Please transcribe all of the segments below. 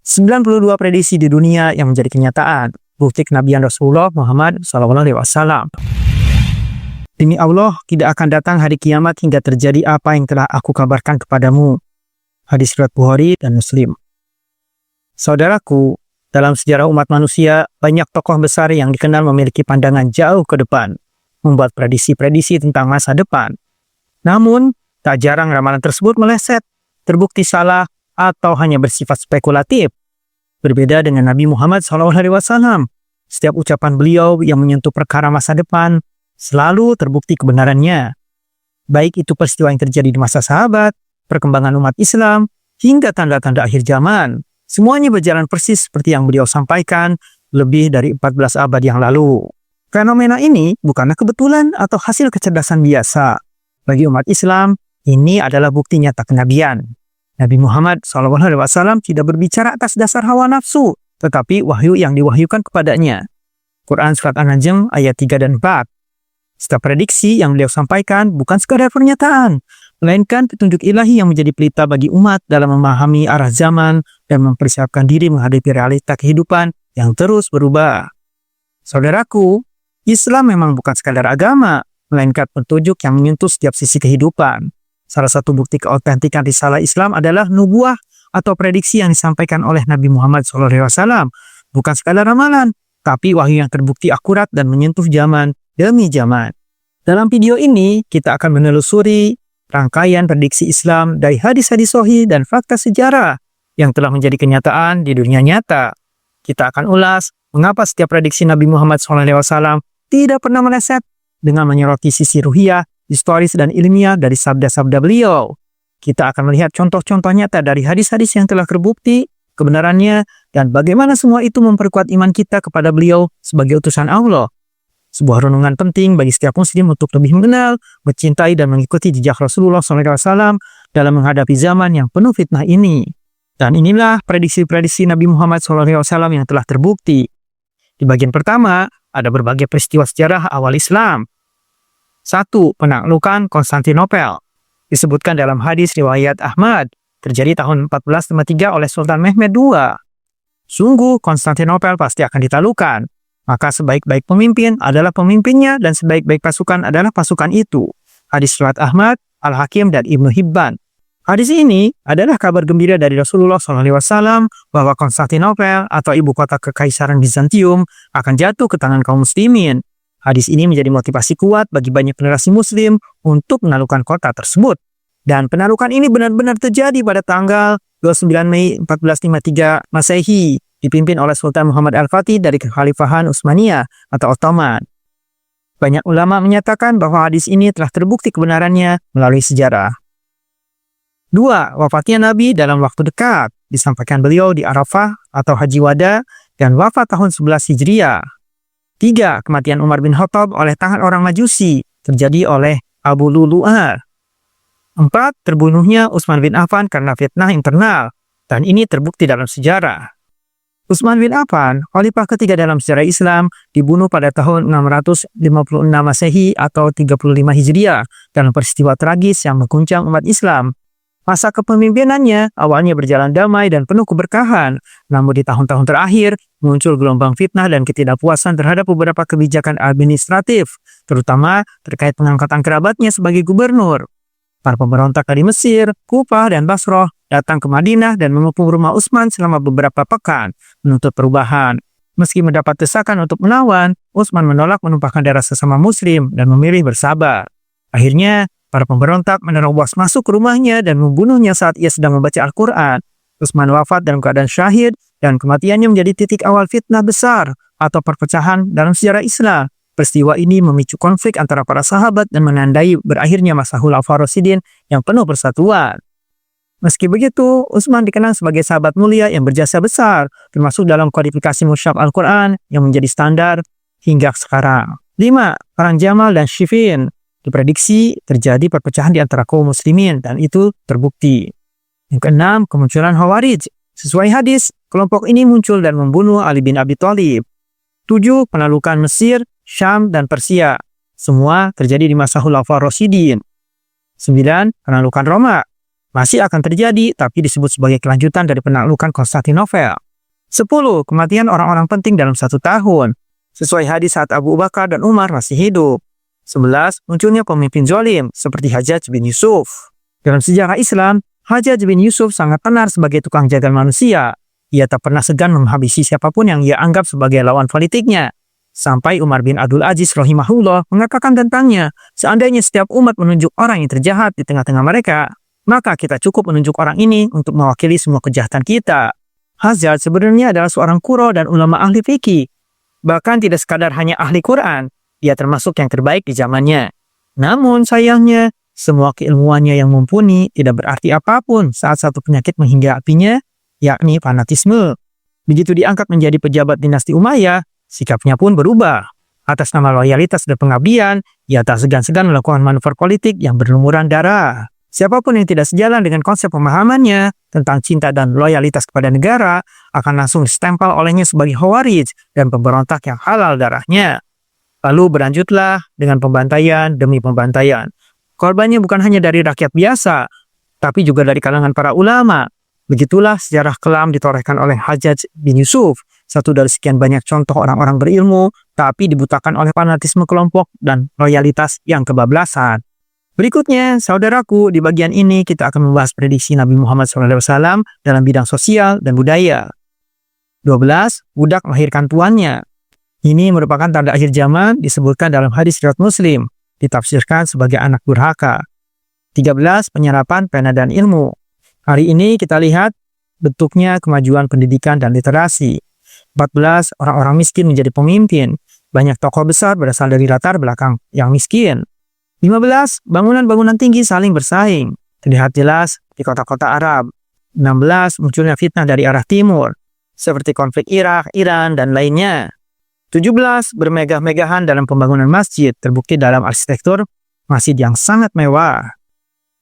92 prediksi di dunia yang menjadi kenyataan. Bukti kenabian Rasulullah Muhammad SAW. Demi Allah, tidak akan datang hari kiamat hingga terjadi apa yang telah aku kabarkan kepadamu. Hadis riwayat Bukhari dan Muslim. Saudaraku, dalam sejarah umat manusia, banyak tokoh besar yang dikenal memiliki pandangan jauh ke depan, membuat prediksi-prediksi tentang masa depan. Namun, tak jarang ramalan tersebut meleset, terbukti salah, atau hanya bersifat spekulatif. Berbeda dengan Nabi Muhammad SAW, setiap ucapan beliau yang menyentuh perkara masa depan selalu terbukti kebenarannya. Baik itu peristiwa yang terjadi di masa sahabat, perkembangan umat Islam, hingga tanda-tanda akhir zaman. Semuanya berjalan persis seperti yang beliau sampaikan lebih dari 14 abad yang lalu. Fenomena ini bukanlah kebetulan atau hasil kecerdasan biasa. Bagi umat Islam, ini adalah bukti nyata kenabian. Nabi Muhammad SAW tidak berbicara atas dasar hawa nafsu, tetapi wahyu yang diwahyukan kepadanya. Quran Surat An-Najm ayat 3 dan 4. Setiap prediksi yang beliau sampaikan bukan sekadar pernyataan, melainkan petunjuk ilahi yang menjadi pelita bagi umat dalam memahami arah zaman dan mempersiapkan diri menghadapi realita kehidupan yang terus berubah. Saudaraku, Islam memang bukan sekadar agama, melainkan petunjuk yang menyentuh setiap sisi kehidupan. Salah satu bukti keautentikan risalah Islam adalah nubuah atau prediksi yang disampaikan oleh Nabi Muhammad SAW. Bukan sekadar ramalan, tapi wahyu yang terbukti akurat dan menyentuh zaman demi zaman. Dalam video ini, kita akan menelusuri rangkaian prediksi Islam dari hadis-hadis sahih dan fakta sejarah yang telah menjadi kenyataan di dunia nyata. Kita akan ulas mengapa setiap prediksi Nabi Muhammad SAW tidak pernah meleset dengan menyoroti sisi ruhiyah, historis dan ilmiah dari sabda-sabda beliau. Kita akan melihat contoh-contoh nyata dari hadis-hadis yang telah terbukti kebenarannya dan bagaimana semua itu memperkuat iman kita kepada beliau sebagai utusan Allah. Sebuah renungan penting bagi setiap muslim untuk lebih mengenal, mencintai dan mengikuti jejak Rasulullah SAW dalam menghadapi zaman yang penuh fitnah ini. Dan inilah prediksi-prediksi Nabi Muhammad SAW yang telah terbukti. Di bagian pertama, ada berbagai peristiwa sejarah awal Islam. 1. Penaklukan Konstantinopel. Disebutkan dalam hadis riwayat Ahmad, terjadi tahun 1453 oleh Sultan Mehmed II. Sungguh Konstantinopel pasti akan ditaklukkan, maka sebaik-baik pemimpin adalah pemimpinnya dan sebaik-baik pasukan adalah pasukan itu. Hadis riwayat Ahmad, Al-Hakim dan Ibnu Hibban. Hadis ini adalah kabar gembira dari Rasulullah SAW bahwa Konstantinopel atau ibu kota Kekaisaran Bizantium akan jatuh ke tangan kaum muslimin. Hadis ini menjadi motivasi kuat bagi banyak generasi muslim untuk menaklukkan kota tersebut. Dan penaklukan ini benar-benar terjadi pada tanggal 29 Mei 1453 Masehi, dipimpin oleh Sultan Muhammad Al-Fatih dari Kekhalifahan Utsmaniyah atau Ottoman. Banyak ulama menyatakan bahwa hadis ini telah terbukti kebenarannya melalui sejarah. 2. Wafatnya Nabi dalam waktu dekat. Disampaikan beliau di Arafah atau Haji Wada dan wafat tahun 11 Hijriah. 3. Kematian Umar bin Khattab oleh tangan orang Majusi terjadi oleh Abu Lu'lu'ah. 4. Terbunuhnya Utsman bin Affan karena fitnah internal, dan ini terbukti dalam sejarah. Utsman bin Affan, khalifah ketiga dalam sejarah Islam, dibunuh pada tahun 656 Masehi atau 35 Hijriah dalam peristiwa tragis yang mengguncang umat Islam. Masa kepemimpinannya awalnya berjalan damai dan penuh keberkahan, namun di tahun-tahun terakhir muncul gelombang fitnah dan ketidakpuasan terhadap beberapa kebijakan administratif, terutama terkait pengangkatan kerabatnya sebagai gubernur. Para pemberontak dari Mesir, Kufah, dan Basrah datang ke Madinah dan mengepung rumah Utsman selama beberapa pekan, menuntut perubahan. Meski mendapat desakan untuk melawan, Utsman menolak menumpahkan darah sesama muslim dan memilih bersabar. Akhirnya, para pemberontak menerobos masuk ke rumahnya dan membunuhnya saat ia sedang membaca Al-Quran. Utsman wafat dalam keadaan syahid dan kematiannya menjadi titik awal fitnah besar atau perpecahan dalam sejarah Islam. Peristiwa ini memicu konflik antara para sahabat dan menandai berakhirnya masa Khulafaur Rasyidin yang penuh persatuan. Meski begitu, Utsman dikenal sebagai sahabat mulia yang berjasa besar, termasuk dalam kodifikasi mushaf Al-Quran yang menjadi standar hingga sekarang. 5. Perang Jamal dan Siffin. Diprediksi terjadi perpecahan di antara kaum muslimin dan itu terbukti. Yang keenam, kemunculan Khawarij. Sesuai hadis, kelompok ini muncul dan membunuh Ali bin Abi Thalib. 7. Penaklukan Mesir, Syam, dan Persia. Semua terjadi di masa Khulafaur Rasyidin. 9. Penaklukan Roma. masih akan terjadi tapi disebut sebagai kelanjutan dari penaklukan Konstantinopel. 10. Kematian orang-orang penting dalam 1 tahun, sesuai hadis saat Abu Bakar dan Umar masih hidup. 11. Munculnya pemimpin zalim seperti Hajjaj bin Yusuf. Dalam sejarah Islam, Hajjaj bin Yusuf sangat tenar sebagai tukang jagal manusia. Ia tak pernah segan menghabisi siapapun yang ia anggap sebagai lawan politiknya. Sampai Umar bin Abdul Aziz rahimahullah mengatakan tentangnya, seandainya setiap umat menunjuk orang yang terjahat di tengah-tengah mereka, maka kita cukup menunjuk orang ini untuk mewakili semua kejahatan kita. Hajjaj sebenarnya adalah seorang qurra dan ulama ahli fikih. Bahkan tidak sekadar hanya ahli Quran, dia termasuk yang terbaik di zamannya. Namun sayangnya, semua keilmuannya yang mumpuni tidak berarti apapun saat satu penyakit menghinggapinya, yakni fanatisme. Begitu diangkat menjadi pejabat dinasti Umayyah, sikapnya pun berubah. Atas nama loyalitas dan pengabdian, ia tak segan-segan melakukan manuver politik yang berlumuran darah. Siapapun yang tidak sejalan dengan konsep pemahamannya tentang cinta dan loyalitas kepada negara akan langsung ditempel olehnya sebagai khawarij dan pemberontak yang halal darahnya. Lalu berlanjutlah dengan pembantaian demi pembantaian. Korbannya bukan hanya dari rakyat biasa, tapi juga dari kalangan para ulama. Begitulah sejarah kelam ditorehkan oleh Hajjaj bin Yusuf, satu dari sekian banyak contoh orang-orang berilmu, tapi dibutakan oleh fanatisme kelompok dan loyalitas yang kebablasan. Berikutnya, saudaraku, di bagian ini kita akan membahas prediksi Nabi Muhammad SAW dalam bidang sosial dan budaya. 12. Budak melahirkan tuannya. Ini merupakan tanda akhir zaman disebutkan dalam hadis riwayat Muslim, ditafsirkan sebagai anak durhaka. 13. Penyerapan pena dan ilmu. Hari ini kita lihat bentuknya kemajuan pendidikan dan literasi. 14. Orang-orang miskin menjadi pemimpin. Banyak tokoh besar berasal dari latar belakang yang miskin. 15. Bangunan-bangunan tinggi saling bersaing. Terlihat jelas di kota-kota Arab. 16. Munculnya fitnah dari arah timur, seperti konflik Irak, Iran, dan lainnya. 17. Bermegah-megahan dalam pembangunan masjid, terbukti dalam arsitektur masjid yang sangat mewah.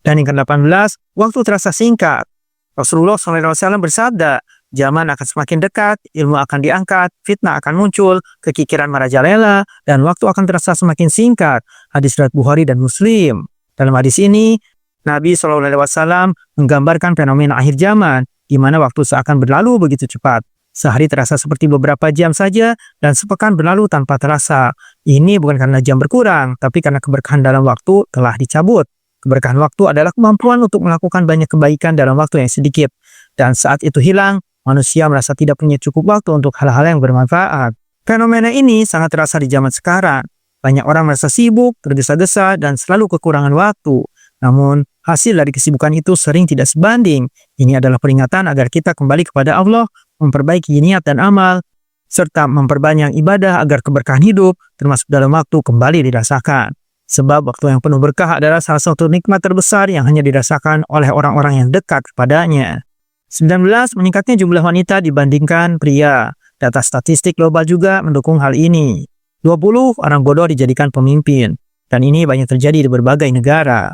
Dan yang ke-18, waktu terasa singkat. Rasulullah SAW bersabda, zaman akan semakin dekat, ilmu akan diangkat, fitnah akan muncul, kekikiran merajalela, dan waktu akan terasa semakin singkat. Hadis riwayat Bukhari dan Muslim. Dalam hadis ini, Nabi SAW menggambarkan fenomena akhir zaman, di mana waktu seakan berlalu begitu cepat. Sehari terasa seperti beberapa jam saja, dan sepekan berlalu tanpa terasa. Ini bukan karena jam berkurang, tapi karena keberkahan dalam waktu telah dicabut. Keberkahan waktu adalah kemampuan untuk melakukan banyak kebaikan dalam waktu yang sedikit. Dan saat itu hilang, manusia merasa tidak punya cukup waktu untuk hal-hal yang bermanfaat. Fenomena ini sangat terasa di zaman sekarang. Banyak orang merasa sibuk, tergesa-gesa, dan selalu kekurangan waktu. Namun, hasil dari kesibukan itu sering tidak sebanding. Ini adalah peringatan agar kita kembali kepada Allah, memperbaiki niat dan amal, serta memperbanyak ibadah agar keberkahan hidup, termasuk dalam waktu, kembali dirasakan. Sebab waktu yang penuh berkah adalah salah satu nikmat terbesar yang hanya dirasakan oleh orang-orang yang dekat kepadanya. 19. Meningkatnya jumlah wanita dibandingkan pria. Data statistik global juga mendukung hal ini. 20. Orang bodoh dijadikan pemimpin. Dan ini banyak terjadi di berbagai negara.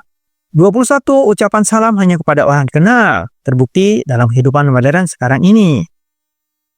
21. Ucapan salam hanya kepada orang dikenal. Terbukti dalam kehidupan modern sekarang ini.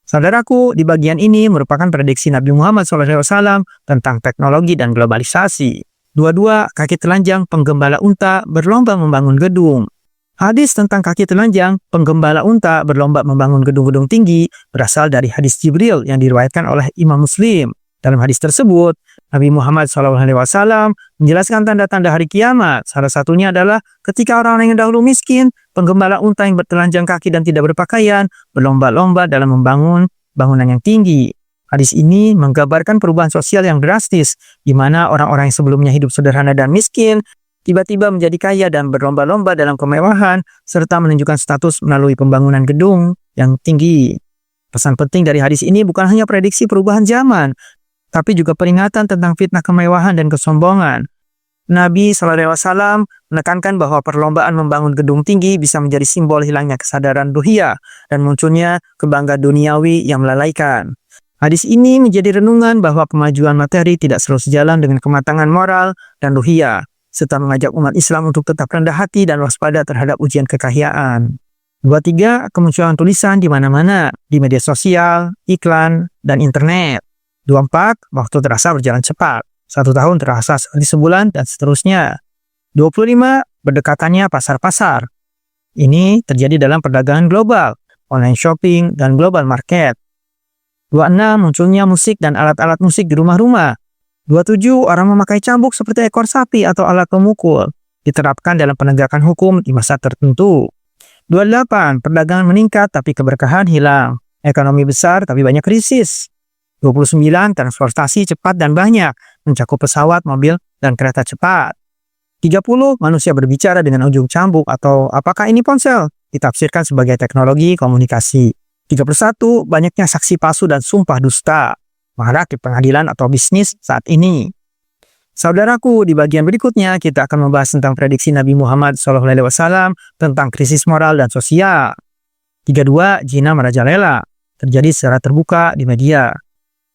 Saudaraku, di bagian ini merupakan prediksi Nabi Muhammad SAW tentang teknologi dan globalisasi. 22. Kaki telanjang penggembala unta berlomba membangun gedung. Hadis tentang kaki telanjang penggembala unta berlomba membangun gedung-gedung tinggi berasal dari hadis Jibril yang diriwayatkan oleh Imam Muslim. Dalam hadis tersebut, Nabi Muhammad SAW menjelaskan tanda-tanda hari kiamat. Salah satunya adalah ketika orang-orang yang dahulu miskin, penggembala unta yang bertelanjang kaki dan tidak berpakaian, berlomba-lomba dalam membangun bangunan yang tinggi. Hadis ini menggambarkan perubahan sosial yang drastis, di mana orang-orang yang sebelumnya hidup sederhana dan miskin, tiba-tiba menjadi kaya dan berlomba-lomba dalam kemewahan, serta menunjukkan status melalui pembangunan gedung yang tinggi. Pesan penting dari hadis ini bukan hanya prediksi perubahan zaman, tapi juga peringatan tentang fitnah kemewahan dan kesombongan. Nabi SAW menekankan bahwa perlombaan membangun gedung tinggi bisa menjadi simbol hilangnya kesadaran ruhiyah dan munculnya kebanggaan duniawi yang melalaikan. Hadis ini menjadi renungan bahwa kemajuan materi tidak selalu sejalan dengan kematangan moral dan ruhiyah, serta mengajak umat Islam untuk tetap rendah hati dan waspada terhadap ujian kekayaan. 23. Kemunculan tulisan di mana-mana, di media sosial, iklan, dan internet. 24. Waktu terasa berjalan cepat. 1 tahun terasa seperti sebulan dan seterusnya. 25. Berdekatannya pasar-pasar. Ini terjadi dalam perdagangan global, online shopping, dan global market. 26. Munculnya musik dan alat-alat musik di rumah-rumah. 27. Orang memakai cambuk seperti ekor sapi atau alat pemukul. Diterapkan dalam penegakan hukum di masa tertentu. 28. Perdagangan meningkat tapi keberkahan hilang. Ekonomi besar tapi banyak krisis. 29. Transportasi cepat dan banyak, mencakup pesawat, mobil, dan kereta cepat. 30. Manusia berbicara dengan ujung cambuk atau apakah ini ponsel? Ditafsirkan sebagai teknologi komunikasi. 31. Banyaknya saksi palsu dan sumpah dusta. Marak di pengadilan atau bisnis saat ini. Saudaraku, di bagian berikutnya kita akan membahas tentang prediksi Nabi Muhammad SAW tentang krisis moral dan sosial. 32. Zina merajalela, terjadi secara terbuka di media.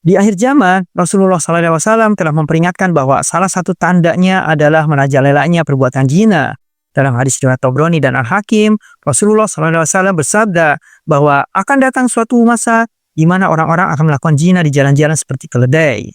Di akhir zaman, Rasulullah SAW telah memperingatkan bahwa salah satu tandanya adalah merajalelanya perbuatan zina. Dalam hadis riwayat Tabrani dan Al-Hakim, Rasulullah SAW bersabda bahwa akan datang suatu masa di mana orang-orang akan melakukan zina di jalan-jalan seperti keledai.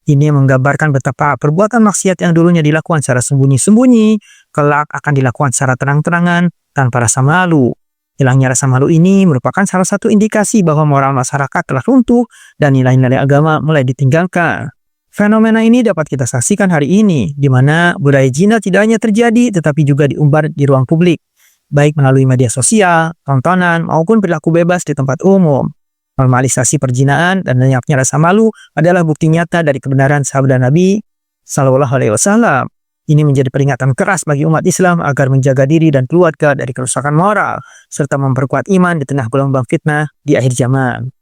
Ini menggambarkan betapa perbuatan maksiat yang dulunya dilakukan secara sembunyi-sembunyi, kelak akan dilakukan secara terang-terangan tanpa rasa malu. Hilangnya rasa malu ini merupakan salah satu indikasi bahwa moral masyarakat telah runtuh dan nilai-nilai agama mulai ditinggalkan. Fenomena ini dapat kita saksikan hari ini, di mana budaya zina tidak hanya terjadi tetapi juga diumbar di ruang publik, baik melalui media sosial, tontonan, maupun perilaku bebas di tempat umum. Normalisasi perzinaan dan lenyapnya rasa malu adalah bukti nyata dari kebenaran sabda Nabi SAW. Ini menjadi peringatan keras bagi umat Islam agar menjaga diri dan keluarga dari kerusakan moral, serta memperkuat iman di tengah gelombang fitnah di akhir zaman.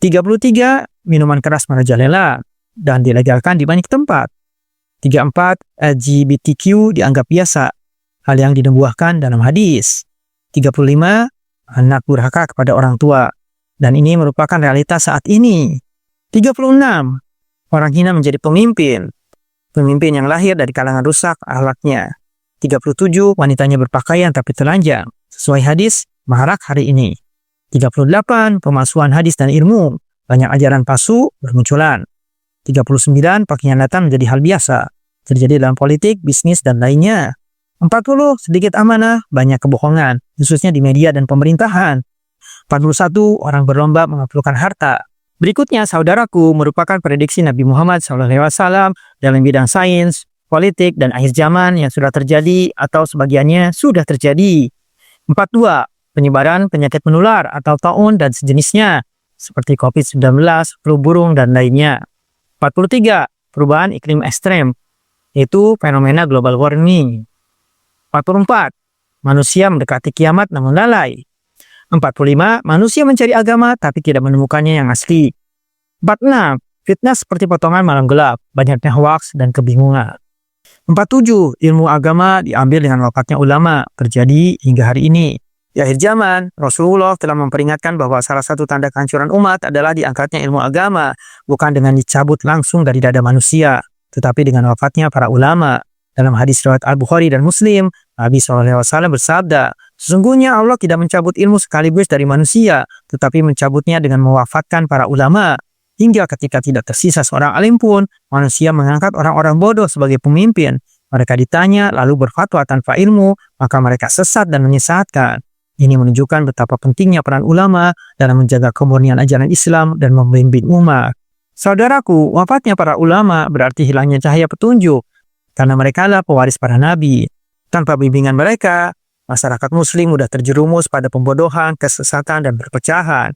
33. Minuman keras merajalela dan dilegalkan di banyak tempat. 34. LGBTQ dianggap biasa, hal yang dinubuahkan dalam hadis. 35. Anak durhaka kepada orang tua, dan ini merupakan realitas saat ini. 36. Orang hina menjadi pemimpin yang lahir dari kalangan rusak akhlaknya. 37. Wanitanya berpakaian tapi telanjang, sesuai hadis marak hari ini. 38. Pemalsuan hadis dan ilmu, banyak ajaran palsu bermunculan. 39. Pengkhianatan menjadi hal biasa, terjadi dalam politik, bisnis, dan lainnya. 40. Sedikit amanah, banyak kebohongan, khususnya di media dan pemerintahan. 41. Orang berlomba mengumpulkan harta. Berikutnya, saudaraku, merupakan prediksi Nabi Muhammad SAW dalam bidang sains, politik, dan akhir zaman yang sudah terjadi atau sebagiannya sudah terjadi. 42. Penyebaran penyakit menular atau taun dan sejenisnya, seperti COVID-19, flu burung, dan lainnya. 43. Perubahan iklim ekstrem, yaitu fenomena global warming. 44. Manusia mendekati kiamat namun lalai. 45. Manusia mencari agama tapi tidak menemukannya yang asli. 46. Fitnah seperti potongan malam gelap, banyaknya hoaks dan kebingungan. 47. Ilmu agama diambil dengan wafatnya ulama, terjadi hingga hari ini. Di akhir zaman, Rasulullah telah memperingatkan bahwa salah satu tanda kehancuran umat adalah diangkatnya ilmu agama, bukan dengan dicabut langsung dari dada manusia, tetapi dengan wafatnya para ulama. Dalam hadis riwayat Al-Bukhari dan Muslim, Nabi SAW bersabda, sesungguhnya Allah tidak mencabut ilmu sekaligus dari manusia, tetapi mencabutnya dengan mewafatkan para ulama. Hingga ketika tidak tersisa seorang alim pun, manusia mengangkat orang-orang bodoh sebagai pemimpin. Mereka ditanya lalu berfatwa tanpa ilmu, maka mereka sesat dan menyesatkan. Ini menunjukkan betapa pentingnya peran ulama dalam menjaga kemurnian ajaran Islam dan membimbing umat. Saudaraku, wafatnya para ulama berarti hilangnya cahaya petunjuk, karena mereka adalah pewaris para nabi. Tanpa bimbingan mereka, masyarakat muslim mudah terjerumus pada pembodohan, kesesatan, dan perpecahan.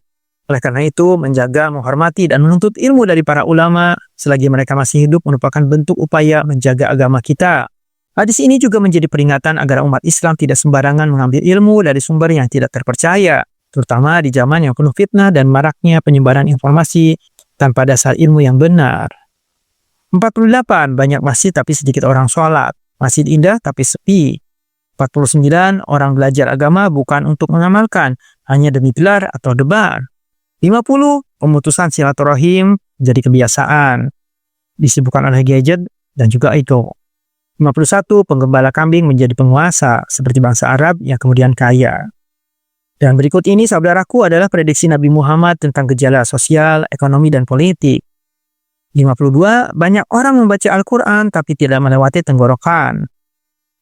Oleh karena itu, menjaga, menghormati, dan menuntut ilmu dari para ulama selagi mereka masih hidup merupakan bentuk upaya menjaga agama kita. Hadis ini juga menjadi peringatan agar umat Islam tidak sembarangan mengambil ilmu dari sumber yang tidak terpercaya, terutama di zaman yang penuh fitnah dan maraknya penyebaran informasi tanpa dasar ilmu yang benar. 48. Banyak masjid tapi sedikit orang sholat. Masjid indah tapi sepi. 49. Orang belajar agama bukan untuk mengamalkan, hanya demi gelar atau debar. 50. Pemutusan silaturahim jadi kebiasaan, disibukkan oleh gadget dan juga ego. 51. Penggembala kambing menjadi penguasa, seperti bangsa Arab yang kemudian kaya. Dan berikut ini, saudaraku, adalah prediksi Nabi Muhammad tentang gejala sosial, ekonomi, dan politik. 52. Banyak orang membaca Al-Quran tapi tidak melewati tenggorokan.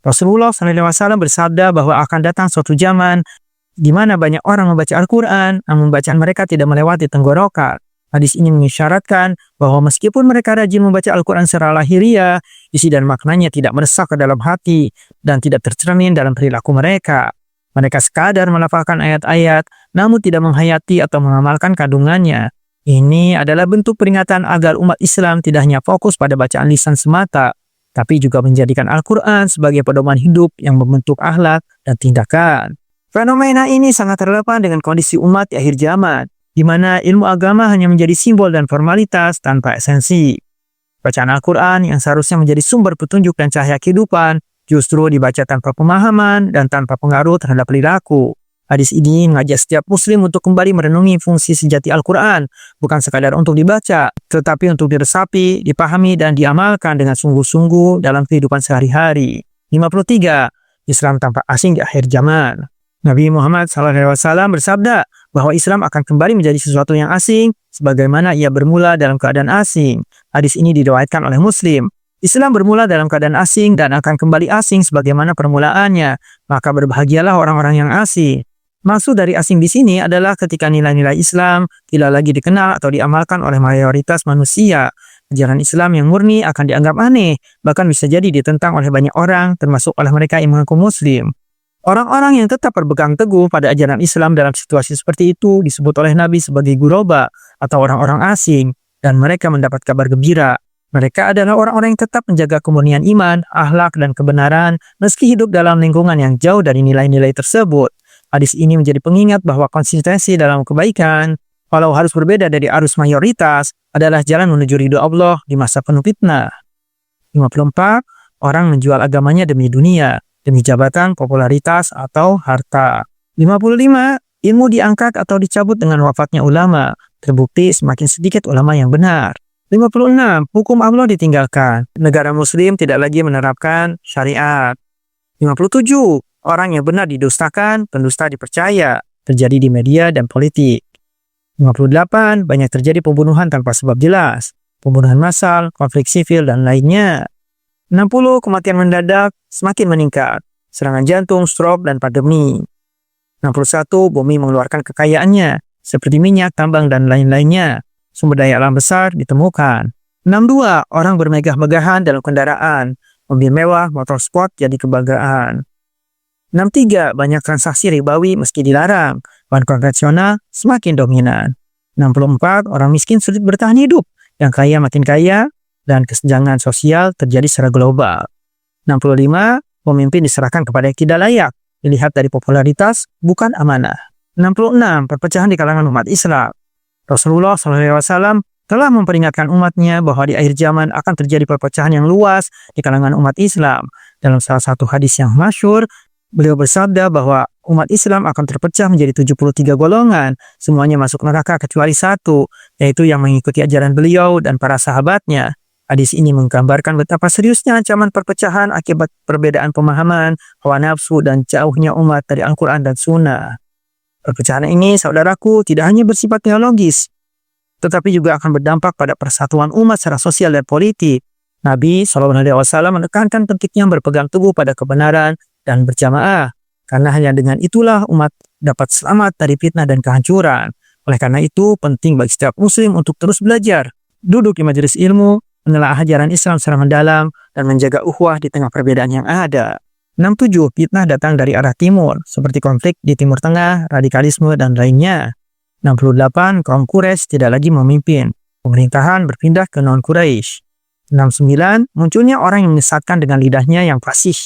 Rasulullah SAW bersabda bahwa akan datang suatu zaman di mana banyak orang membaca Al-Quran, namun bacaan mereka tidak melewati tenggorokan. Hadis ini mengisyaratkan bahwa meskipun mereka rajin membaca Al-Quran secara lahiriah, isi dan maknanya tidak meresap ke dalam hati dan tidak tercermin dalam perilaku mereka. Mereka sekadar melafalkan ayat-ayat, namun tidak menghayati atau mengamalkan kandungannya. Ini adalah bentuk peringatan agar umat Islam tidak hanya fokus pada bacaan lisan semata, tapi juga menjadikan Al-Quran sebagai pedoman hidup yang membentuk akhlak dan tindakan. Fenomena ini sangat relevan dengan kondisi umat di akhir zaman, di mana ilmu agama hanya menjadi simbol dan formalitas tanpa esensi. Bacaan Al-Quran yang seharusnya menjadi sumber petunjuk dan cahaya kehidupan, justru dibaca tanpa pemahaman dan tanpa pengaruh terhadap perilaku. Hadis ini mengajak setiap muslim untuk kembali merenungi fungsi sejati Al-Quran, bukan sekadar untuk dibaca, tetapi untuk diresapi, dipahami, dan diamalkan dengan sungguh-sungguh dalam kehidupan sehari-hari. 53. Islam tanpa asing di akhir zaman. Nabi Muhammad SAW bersabda bahwa Islam akan kembali menjadi sesuatu yang asing, sebagaimana ia bermula dalam keadaan asing. Hadis ini diriwayatkan oleh Muslim. Islam bermula dalam keadaan asing dan akan kembali asing sebagaimana permulaannya, maka berbahagialah orang-orang yang asing. Maksud dari asing di sini adalah ketika nilai-nilai Islam tidak lagi dikenal atau diamalkan oleh mayoritas manusia. Ajaran Islam yang murni akan dianggap aneh, bahkan bisa jadi ditentang oleh banyak orang, termasuk oleh mereka yang mengaku Muslim. Orang-orang yang tetap berpegang teguh pada ajaran Islam dalam situasi seperti itu disebut oleh Nabi sebagai ghuraba atau orang-orang asing, dan mereka mendapat kabar gembira. Mereka adalah orang-orang yang tetap menjaga kemurnian iman, akhlak, dan kebenaran meski hidup dalam lingkungan yang jauh dari nilai-nilai tersebut. Hadis ini menjadi pengingat bahwa konsistensi dalam kebaikan, walau harus berbeda dari arus mayoritas, adalah jalan menuju ridho Allah di masa penuh fitnah. 54. Orang menjual agamanya demi dunia, demi jabatan, popularitas, atau harta. 55. Ilmu diangkat atau dicabut dengan wafatnya ulama. Terbukti semakin sedikit ulama yang benar. 56. Hukum Allah ditinggalkan. Negara muslim tidak lagi menerapkan syariat. 57. Orang yang benar didustakan, pendusta dipercaya. Terjadi di media dan politik. 58. Banyak terjadi pembunuhan tanpa sebab jelas. Pembunuhan massal, konflik sivil, dan lainnya. 60. Kematian mendadak semakin meningkat. Serangan jantung, stroke, dan pandemi. 61. Bumi mengeluarkan kekayaannya, seperti minyak, tambang, dan lain-lainnya. Sumber daya alam besar ditemukan. 62. Orang bermegah-megahan dalam kendaraan. Mobil mewah, motor sport jadi kebanggaan. 63. Banyak transaksi ribawi meski dilarang. Bahan konvensional semakin dominan. 64. Orang miskin sulit bertahan hidup. Yang kaya makin kaya, dan kesenjangan sosial terjadi secara global. 65. Pemimpin diserahkan kepada yang tidak layak. Dilihat dari popularitas, bukan amanah. 66. Perpecahan di kalangan umat Islam. Rasulullah SAW telah memperingatkan umatnya bahwa di akhir zaman akan terjadi perpecahan yang luas di kalangan umat Islam. Dalam salah satu hadis yang masyhur, beliau bersabda bahwa umat Islam akan terpecah menjadi 73 golongan. Semuanya masuk neraka kecuali satu, yaitu yang mengikuti ajaran beliau dan para sahabatnya. Hadis ini menggambarkan betapa seriusnya ancaman perpecahan akibat perbedaan pemahaman, hawa nafsu, dan jauhnya umat dari Al-Quran dan Sunnah. Perpecahan ini, saudaraku, tidak hanya bersifat teologis, tetapi juga akan berdampak pada persatuan umat secara sosial dan politik. Nabi SAW menekankan pentingnya berpegang teguh pada kebenaran dan berjamaah, karena hanya dengan itulah umat dapat selamat dari fitnah dan kehancuran. Oleh karena itu, penting bagi setiap muslim untuk terus belajar, duduk di majelis ilmu, menelaah ajaran Islam secara mendalam, dan menjaga ukhuwah di tengah perbedaan yang ada. 67. Fitnah datang dari arah timur, seperti konflik di Timur Tengah, radikalisme, dan lainnya. 68. Kaum Quraisy tidak lagi memimpin. Pemerintahan berpindah ke non-Quraisy. 69. Munculnya orang yang menyesatkan dengan lidahnya yang fasih.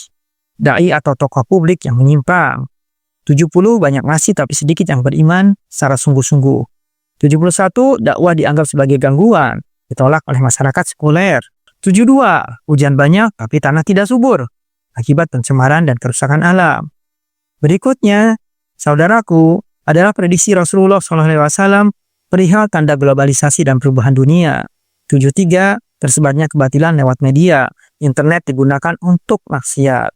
Dai atau tokoh publik yang menyimpang. 70. Banyak nasi tapi sedikit yang beriman secara sungguh-sungguh. 71. Dakwah dianggap sebagai gangguan, ditolak oleh masyarakat sekuler. 72. Hujan banyak tapi tanah tidak subur, akibat pencemaran dan kerusakan alam. Berikutnya, saudaraku, adalah prediksi Rasulullah SAW perihal tanda globalisasi dan perubahan dunia. 73. Tersebarnya kebatilan lewat media. Internet digunakan untuk maksiat.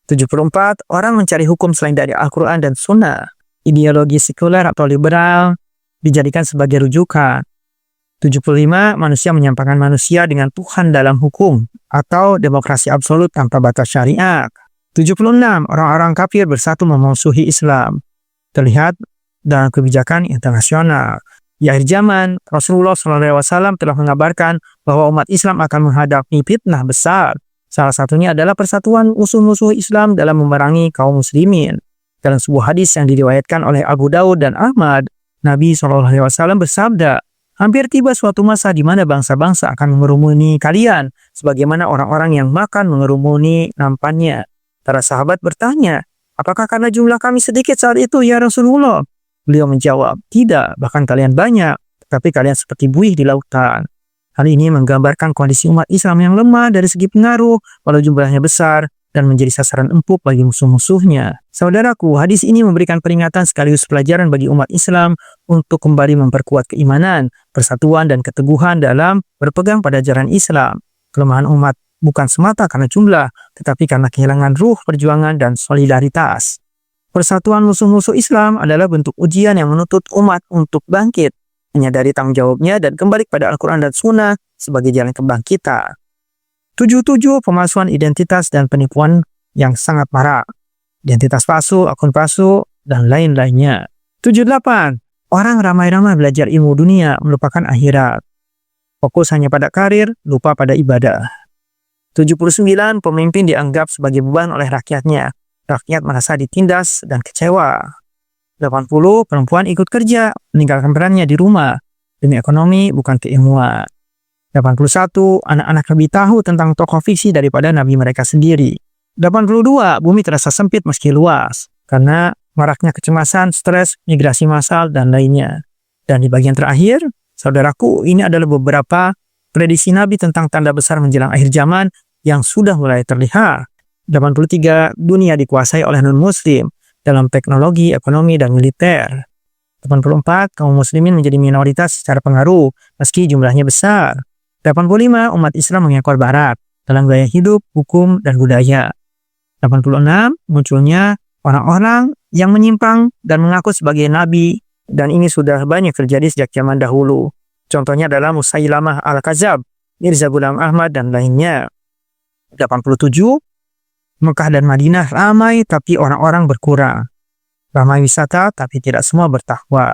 74. Orang mencari hukum selain dari Al-Quran dan Sunnah. Ideologi sekuler atau liberal dijadikan sebagai rujukan. 75. Manusia menyampaikan manusia dengan Tuhan dalam hukum atau demokrasi absolut tanpa batas syariat. 76. Orang-orang kafir bersatu memusuhi Islam. Terlihat dalam kebijakan internasional. Di akhir zaman, Rasulullah SAW telah mengabarkan bahwa umat Islam akan menghadapi fitnah besar. Salah satunya adalah persatuan musuh-musuh Islam dalam memerangi kaum muslimin. Dalam sebuah hadis yang diriwayatkan oleh Abu Daud dan Ahmad, Nabi SAW bersabda, hampir tiba suatu masa di mana bangsa-bangsa akan mengerumuni kalian, sebagaimana orang-orang yang makan mengerumuni nampannya. Para sahabat bertanya, apakah karena jumlah kami sedikit saat itu, ya Rasulullah? Beliau menjawab, tidak, bahkan kalian banyak, tetapi kalian seperti buih di lautan. Hal ini menggambarkan kondisi umat Islam yang lemah dari segi pengaruh, walau jumlahnya besar, dan menjadi sasaran empuk bagi musuh-musuhnya. Saudaraku, hadis ini memberikan peringatan sekaligus pelajaran bagi umat Islam untuk kembali memperkuat keimanan, persatuan, dan keteguhan dalam berpegang pada ajaran Islam. Kelemahan umat bukan semata karena jumlah, tetapi karena kehilangan ruh perjuangan dan solidaritas. Persatuan musuh-musuh Islam adalah bentuk ujian yang menuntut umat untuk bangkit, menyadari tanggung jawabnya dan kembali kepada Al-Quran dan Sunnah sebagai jalan kebangkitan. 77. Pemalsuan identitas dan penipuan yang sangat marak. Identitas palsu, akun palsu, dan lain-lainnya. 78. Orang ramai-ramai belajar ilmu dunia melupakan akhirat. Fokus hanya pada karir, lupa pada ibadah. 79. Pemimpin dianggap sebagai beban oleh rakyatnya. Rakyat merasa ditindas dan kecewa. 80. Perempuan ikut kerja, meninggalkan perannya di rumah. Demi ekonomi, bukan keilmuan. 81. Anak-anak lebih tahu tentang tokoh fiksi daripada nabi mereka sendiri. 82. Bumi terasa sempit meski luas, karena maraknya kecemasan, stres, migrasi massal, dan lainnya. Dan di bagian terakhir, saudaraku, ini adalah beberapa prediksi Nabi tentang tanda besar menjelang akhir zaman yang sudah mulai terlihat. 83. Dunia dikuasai oleh non-muslim dalam teknologi, ekonomi, dan militer. 84. Kaum muslimin menjadi minoritas secara pengaruh, meski jumlahnya besar. 85. Umat Islam mengekor barat dalam gaya hidup, hukum, dan budaya. 86. Munculnya orang-orang yang menyimpang dan mengaku sebagai nabi, dan ini sudah banyak terjadi sejak zaman dahulu. Contohnya adalah Musailamah Al-Kadzab, Mirza Ghulam Ahmad, dan lainnya. 87. Mekah dan Madinah ramai tapi orang-orang berkurang. Ramai wisata tapi tidak semua bertakwa.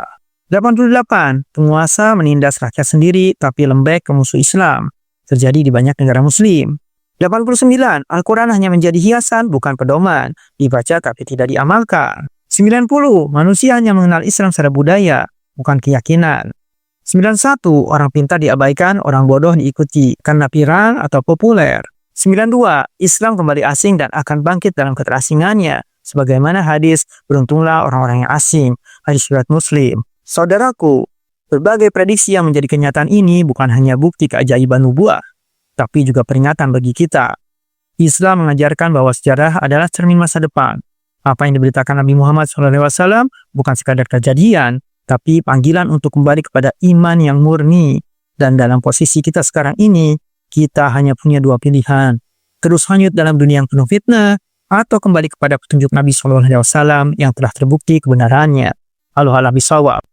88. Penguasa menindas rakyat sendiri tapi lembek ke musuh Islam. Terjadi di banyak negara muslim. 89. Al-Quran hanya menjadi hiasan bukan pedoman. Dibaca tapi tidak diamalkan. 90. Manusia hanya mengenal Islam secara budaya, bukan keyakinan. 91. Orang pintar diabaikan, orang bodoh diikuti karena viral atau populer. 92. Islam kembali asing dan akan bangkit dalam keterasingannya. Sebagaimana hadis, beruntunglah orang-orang yang asing. Hadis riwayat Muslim. Saudaraku, berbagai prediksi yang menjadi kenyataan ini bukan hanya bukti keajaiban nubuah, tapi juga peringatan bagi kita. Islam mengajarkan bahwa sejarah adalah cermin masa depan. Apa yang diberitakan Nabi Muhammad SAW bukan sekadar kejadian, tapi panggilan untuk kembali kepada iman yang murni. Dan dalam posisi kita sekarang ini, kita hanya punya dua pilihan. Terus hanyut dalam dunia yang penuh fitnah, atau kembali kepada petunjuk Nabi SAW yang telah terbukti kebenarannya. Allahu a'lam bishawab.